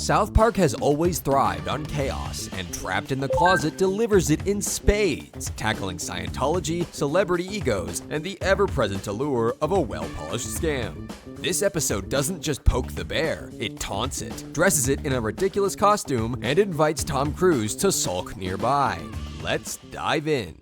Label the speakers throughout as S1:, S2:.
S1: South Park has always thrived on chaos, and Trapped in the Closet delivers it in spades, tackling Scientology, celebrity egos, and the ever-present allure of a well-polished scam. This episode doesn't just poke the bear, it taunts it, dresses it in a ridiculous costume, and invites Tom Cruise to sulk nearby. Let's dive in.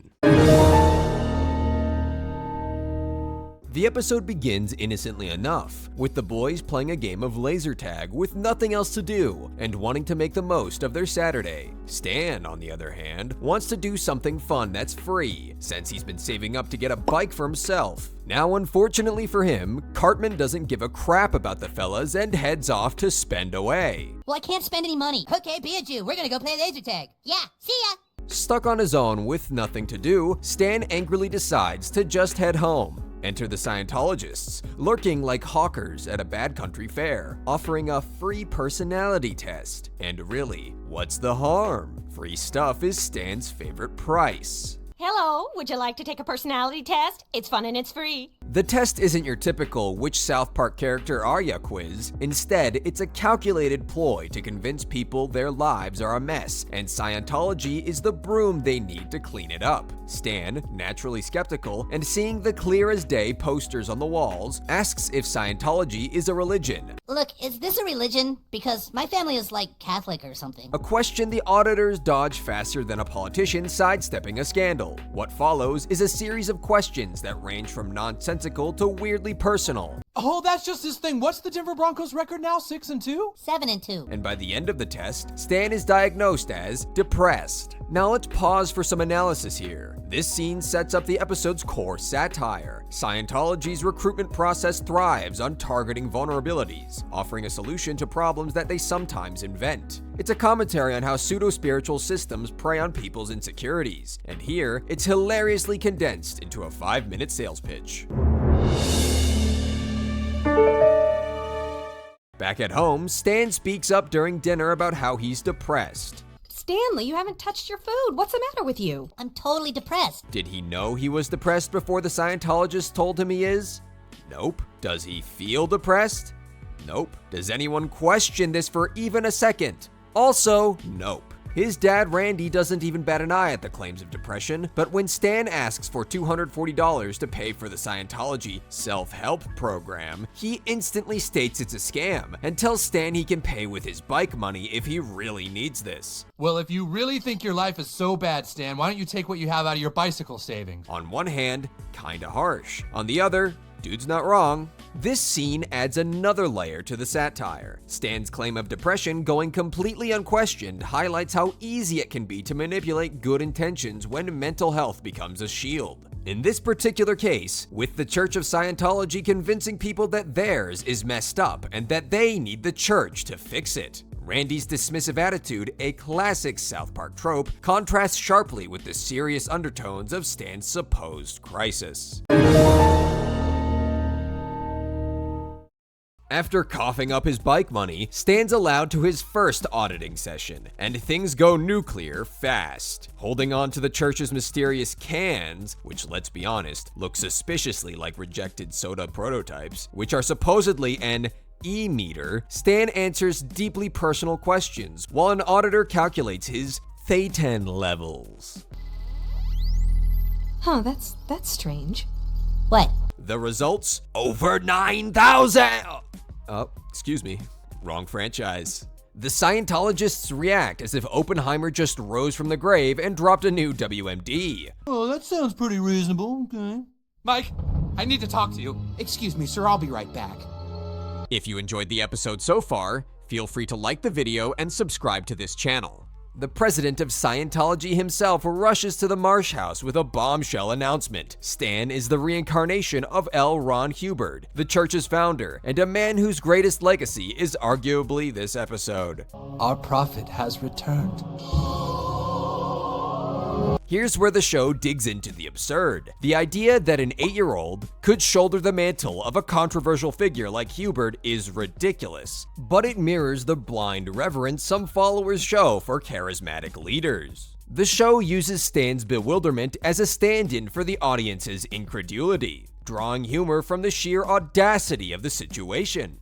S1: The episode begins innocently enough, with the boys playing a game of laser tag with nothing else to do and wanting to make the most of their Saturday. Stan, on the other hand, wants to do something fun that's free, since he's been saving up to get a bike for himself. Now, unfortunately for him, Cartman doesn't give a crap about the fellas and heads off to spend away.
S2: Well, I can't spend any money. Okay, be a Jew. We're gonna go play laser tag. Yeah, see ya!
S1: Stuck on his own with nothing to do, Stan angrily decides to just head home. Enter the Scientologists, lurking like hawkers at a bad country fair, offering a free personality test. And really, what's the harm? Free stuff is Stan's favorite price.
S3: Hello, would you like to take a personality test? It's fun and it's free.
S1: The test isn't your typical which South Park character are ya quiz. Instead, it's a calculated ploy to convince people their lives are a mess, and Scientology is the broom they need to clean it up. Stan, naturally skeptical, and seeing the clear as day posters on the walls, asks if Scientology is a religion.
S2: Look, is this a religion? Because my family is like Catholic or something.
S1: A question the auditors dodge faster than a politician sidestepping a scandal. What follows is a series of questions that range from nonsensical to weirdly personal.
S4: Oh, that's just his thing. What's the Denver Broncos record now? 6-2?
S2: 7-2.
S1: And by the end of the test, Stan is diagnosed as depressed. Now let's pause for some analysis here. This scene sets up the episode's core satire. Scientology's recruitment process thrives on targeting vulnerabilities, offering a solution to problems that they sometimes invent. It's a commentary on how pseudo-spiritual systems prey on people's insecurities. And here, it's hilariously condensed into a 5-minute sales pitch. Back at home, Stan speaks up during dinner about how he's depressed.
S3: Stanley, you haven't touched your food. What's the matter with you?
S2: I'm totally depressed.
S1: Did he know he was depressed before the Scientologist told him he is? Nope. Does he feel depressed? Nope. Does anyone question this for even a second? Also, nope. His dad Randy doesn't even bat an eye at the claims of depression, but when Stan asks for $240 to pay for the Scientology self-help program, he instantly states it's a scam and tells Stan he can pay with his bike money if he really needs this.
S4: Well, if you really think your life is so bad, Stan, why don't you take what you have out of your bicycle savings?
S1: On one hand, kinda harsh. On the other, dude's not wrong. This scene adds another layer to the satire. Stan's claim of depression going completely unquestioned highlights how easy it can be to manipulate good intentions when mental health becomes a shield. In this particular case, with the Church of Scientology convincing people that theirs is messed up and that they need the church to fix it. Randy's dismissive attitude, a classic South Park trope, contrasts sharply with the serious undertones of Stan's supposed crisis. After coughing up his bike money, Stan's allowed to his first auditing session, and things go nuclear fast. Holding on to the church's mysterious cans, which, let's be honest, look suspiciously like rejected soda prototypes, which are supposedly an e-meter, Stan answers deeply personal questions, while an auditor calculates his thetan levels.
S3: Huh, that's strange.
S2: What?
S1: The results? Over 9,000! Oh, excuse me. Wrong franchise. The Scientologists react as if Oppenheimer just rose from the grave and dropped a new WMD.
S4: Oh, that sounds pretty reasonable. Okay. Mike, I need to talk to you. Excuse me, sir, I'll be right back.
S1: If you enjoyed the episode so far, feel free to like the video and subscribe to this channel. The president of Scientology himself rushes to the Marsh house with a bombshell announcement. Stan is the reincarnation of L. Ron Hubbard, the church's founder, and a man whose greatest legacy is arguably this episode.
S4: Our prophet has returned.
S1: Here's where the show digs into the absurd. The idea that an 8-year-old could shoulder the mantle of a controversial figure like Hubbard is ridiculous, but it mirrors the blind reverence some followers show for charismatic leaders. The show uses Stan's bewilderment as a stand-in for the audience's incredulity, drawing humor from the sheer audacity of the situation.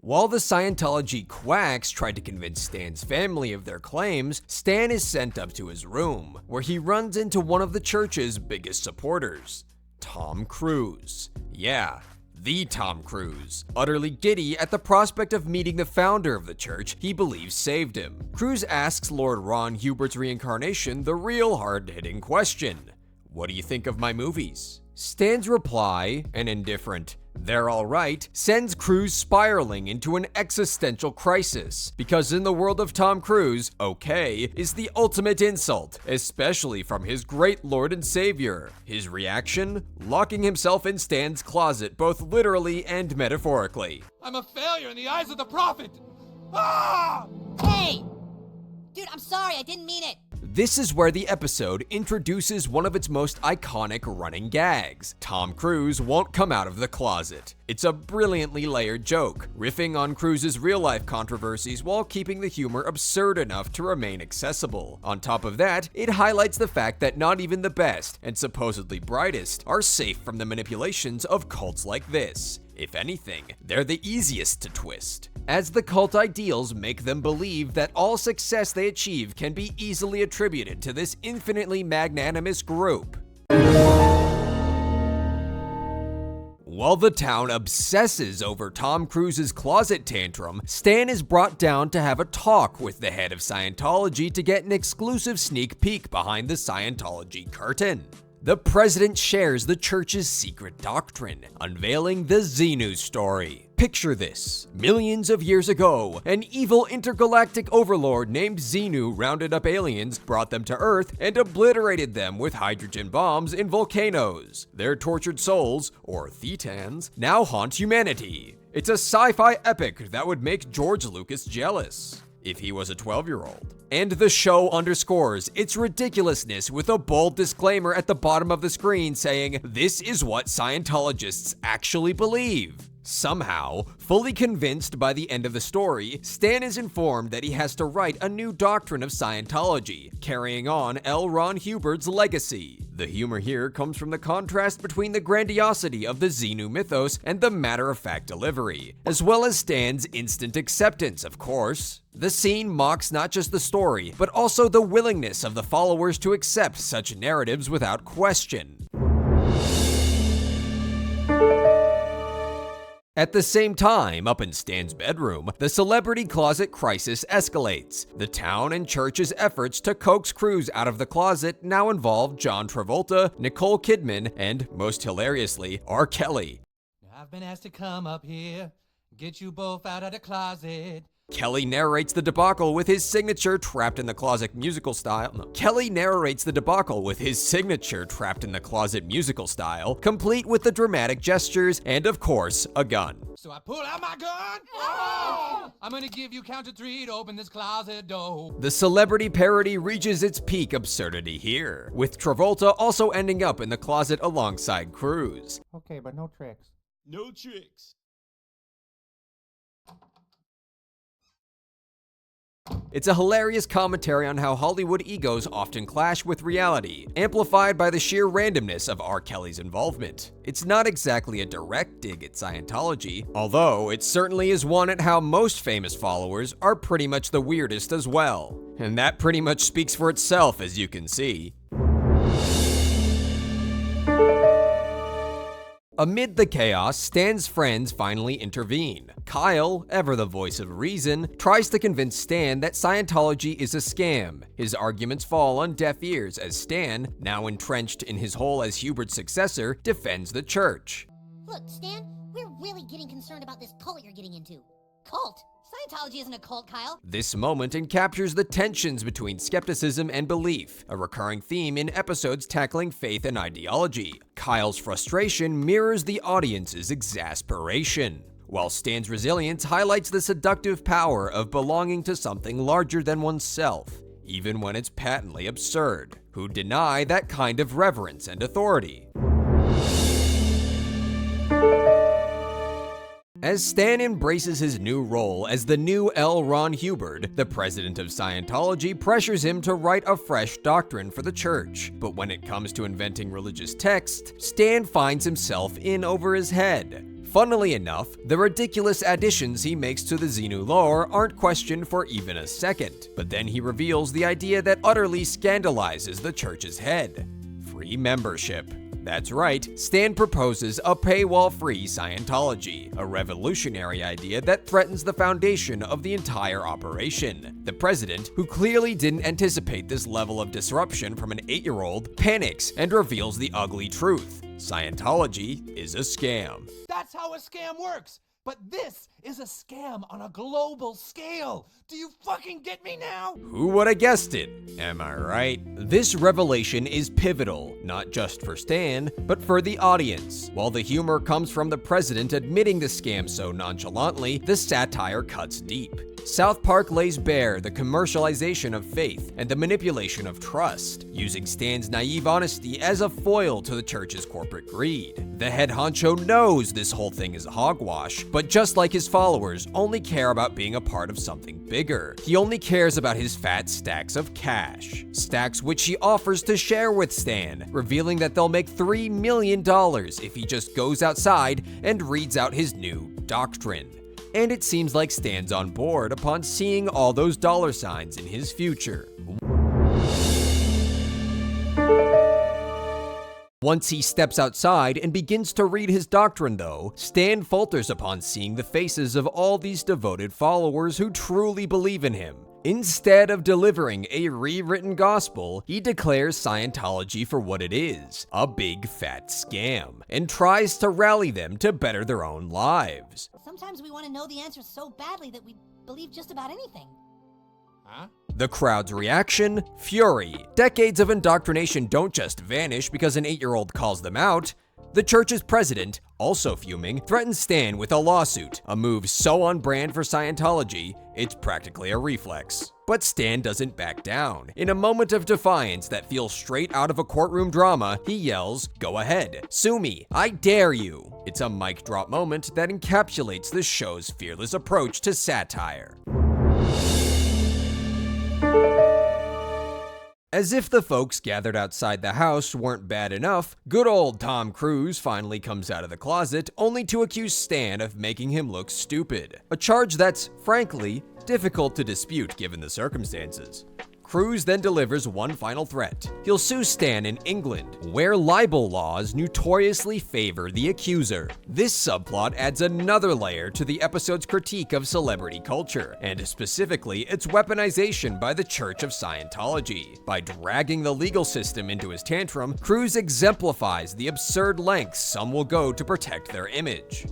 S1: While the Scientology quacks tried to convince Stan's family of their claims, Stan is sent up to his room, where he runs into one of the church's biggest supporters, Tom Cruise. Yeah, the Tom Cruise. Utterly giddy at the prospect of meeting the founder of the church he believes saved him, Cruise asks Lord Ron Hubert's reincarnation the real hard-hitting question: what do you think of my movies? Stan's reply, an indifferent "they're all right," sends Cruise spiraling into an existential crisis, because in the world of Tom Cruise, okay is the ultimate insult, especially from his great Lord and Savior. His reaction? Locking himself in Stan's closet, both literally and metaphorically.
S4: I'm a failure in the eyes of the prophet! Ah!
S2: Hey! Dude, I'm sorry, I didn't mean it.
S1: This is where the episode introduces one of its most iconic running gags. Tom Cruise won't come out of the closet. It's a brilliantly layered joke, riffing on Cruise's real-life controversies while keeping the humor absurd enough to remain accessible. On top of that, it highlights the fact that not even the best, and supposedly brightest, are safe from the manipulations of cults like this. If anything, they're the easiest to twist, as the cult ideals make them believe that all success they achieve can be easily attributed to this infinitely magnanimous group. While the town obsesses over Tom Cruise's closet tantrum, Stan is brought down to have a talk with the head of Scientology to get an exclusive sneak peek behind the Scientology curtain. The president shares the church's secret doctrine, unveiling the Xenu story. Picture this: millions of years ago, an evil intergalactic overlord named Xenu rounded up aliens, brought them to Earth, and obliterated them with hydrogen bombs in volcanoes. Their tortured souls, or thetans, now haunt humanity. It's a sci-fi epic that would make George Lucas jealous if he was a 12-year-old. And the show underscores its ridiculousness with a bold disclaimer at the bottom of the screen saying, "This is what Scientologists actually believe." Somehow, fully convinced by the end of the story, Stan is informed that he has to write a new doctrine of Scientology, carrying on L. Ron Hubbard's legacy. The humor here comes from the contrast between the grandiosity of the Xenu mythos and the matter-of-fact delivery, as well as Stan's instant acceptance, of course. The scene mocks not just the story, but also the willingness of the followers to accept such narratives without question. At the same time, up in Stan's bedroom, the celebrity closet crisis escalates. The town and church's efforts to coax Cruise out of the closet now involve John Travolta, Nicole Kidman, and, most hilariously, R. Kelly.
S4: I've been asked to come up here, get you both out of the closet.
S1: Kelly narrates the debacle with his signature trapped in the closet musical style. Complete with the dramatic gestures and, of course, a gun.
S4: So I pull out my gun. Oh! I'm gonna give you count to 3 to open this closet door.
S1: The celebrity parody reaches its peak absurdity here, with Travolta also ending up in the closet alongside Cruise.
S4: Okay, but no tricks. No tricks.
S1: It's a hilarious commentary on how Hollywood egos often clash with reality, amplified by the sheer randomness of R. Kelly's involvement. It's not exactly a direct dig at Scientology, although it certainly is one at how most famous followers are pretty much the weirdest as well. And that pretty much speaks for itself, as you can see. Amid the chaos, Stan's friends finally intervene. Kyle, ever the voice of reason, tries to convince Stan that Scientology is a scam. His arguments fall on deaf ears as Stan, now entrenched in his role as Hubert's successor, defends the church.
S2: Look, Stan, we're really getting concerned about this cult you're getting into. Cult? Scientology isn't a cult, Kyle.
S1: This moment encaptures the tensions between skepticism and belief, a recurring theme in episodes tackling faith and ideology. Kyle's frustration mirrors the audience's exasperation, while Stan's resilience highlights the seductive power of belonging to something larger than oneself, even when it's patently absurd. Who'd deny that kind of reverence and authority? As Stan embraces his new role as the new L. Ron Hubbard, the president of Scientology pressures him to write a fresh doctrine for the church. But when it comes to inventing religious text, Stan finds himself in over his head. Funnily enough, the ridiculous additions he makes to the Xenu lore aren't questioned for even a second, but then he reveals the idea that utterly scandalizes the church's head: free membership. That's right, Stan proposes a paywall-free Scientology, a revolutionary idea that threatens the foundation of the entire operation. The president, who clearly didn't anticipate this level of disruption from an 8-year-old, panics and reveals the ugly truth: Scientology is a scam.
S4: That's how a scam works. But this is a scam on a global scale. Do you fucking get me now?
S1: Who would have guessed it? Am I right? This revelation is pivotal, not just for Stan, but for the audience. While the humor comes from the president admitting the scam so nonchalantly, the satire cuts deep. South Park lays bare the commercialization of faith and the manipulation of trust, using Stan's naive honesty as a foil to the church's corporate greed. The head honcho knows this whole thing is hogwash, but just like his followers, only care about being a part of something bigger. He only cares about his fat stacks of cash, stacks which he offers to share with Stan, revealing that they'll make $3 million if he just goes outside and reads out his new doctrine. And it seems like Stan's on board upon seeing all those dollar signs in his future. Once he steps outside and begins to read his doctrine though, Stan falters upon seeing the faces of all these devoted followers who truly believe in him. Instead of delivering a rewritten gospel, he declares Scientology for what it is, a big fat scam, and tries to rally them to better their own lives.
S2: Sometimes we want to know the answer so badly that we believe just about anything.
S4: Huh?
S1: The crowd's reaction? Fury. Decades of indoctrination don't just vanish because an 8-year-old calls them out. The church's president, also fuming, threatens Stan with a lawsuit, a move so on brand for Scientology, it's practically a reflex. But Stan doesn't back down. In a moment of defiance that feels straight out of a courtroom drama, he yells, "Go ahead, sue me, I dare you." It's a mic drop moment that encapsulates the show's fearless approach to satire. As if the folks gathered outside the house weren't bad enough, good old Tom Cruise finally comes out of the closet only to accuse Stan of making him look stupid. A charge that's, frankly, difficult to dispute given the circumstances. Cruise then delivers one final threat. He'll sue Stan in England, where libel laws notoriously favor the accuser. This subplot adds another layer to the episode's critique of celebrity culture, and specifically its weaponization by the Church of Scientology. By dragging the legal system into his tantrum, Cruise exemplifies the absurd lengths some will go to protect their image.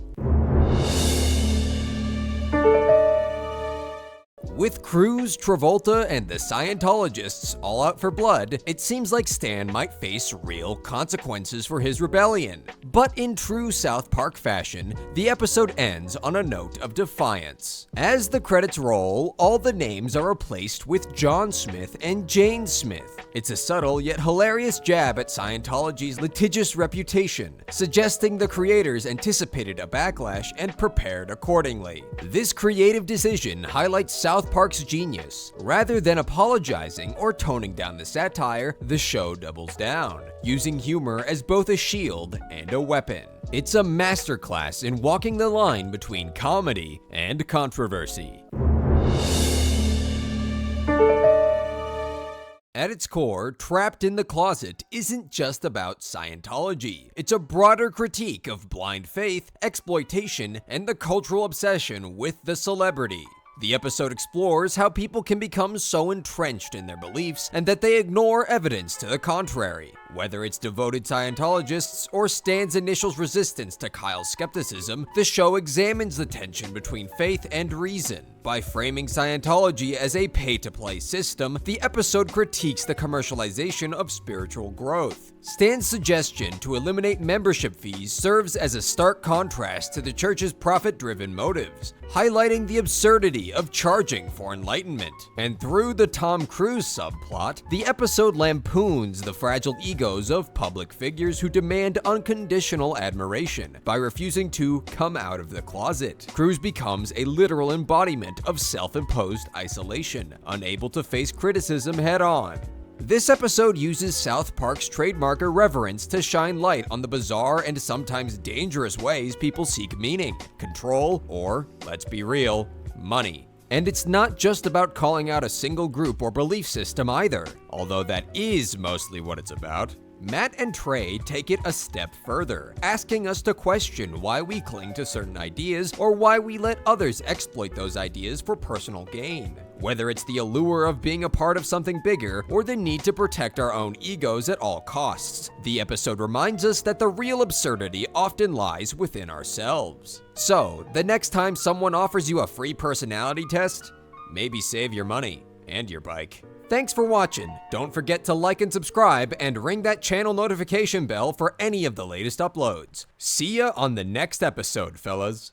S1: With Cruise, Travolta, and the Scientologists all out for blood, it seems like Stan might face real consequences for his rebellion. But in true South Park fashion, the episode ends on a note of defiance. As the credits roll, all the names are replaced with John Smith and Jane Smith. It's a subtle yet hilarious jab at Scientology's litigious reputation, suggesting the creators anticipated a backlash and prepared accordingly. This creative decision highlights South Park's genius. Rather than apologizing or toning down the satire, the show doubles down, using humor as both a shield and a weapon. It's a masterclass in walking the line between comedy and controversy. At its core, Trapped in the Closet isn't just about Scientology. It's a broader critique of blind faith, exploitation, and the cultural obsession with the celebrity. The episode explores how people can become so entrenched in their beliefs and that they ignore evidence to the contrary. Whether it's devoted Scientologists or Stan's initial resistance to Kyle's skepticism, the show examines the tension between faith and reason. By framing Scientology as a pay-to-play system, the episode critiques the commercialization of spiritual growth. Stan's suggestion to eliminate membership fees serves as a stark contrast to the church's profit-driven motives, highlighting the absurdity of charging for enlightenment. And through the Tom Cruise subplot, the episode lampoons the fragile egos of public figures who demand unconditional admiration by refusing to come out of the closet. Cruise becomes a literal embodiment of self-imposed isolation, unable to face criticism head-on. This episode uses South Park's trademark irreverence to shine light on the bizarre and sometimes dangerous ways people seek meaning, control, or, let's be real, money. And it's not just about calling out a single group or belief system either, although that is mostly what it's about. Matt and Trey take it a step further, asking us to question why we cling to certain ideas or why we let others exploit those ideas for personal gain. Whether it's the allure of being a part of something bigger or the need to protect our own egos at all costs, the episode reminds us that the real absurdity often lies within ourselves. So, the next time someone offers you a free personality test, maybe save your money and your bike. Thanks for watching. Don't forget to like and subscribe and ring that channel notification bell for any of the latest uploads. See ya on the next episode, fellas.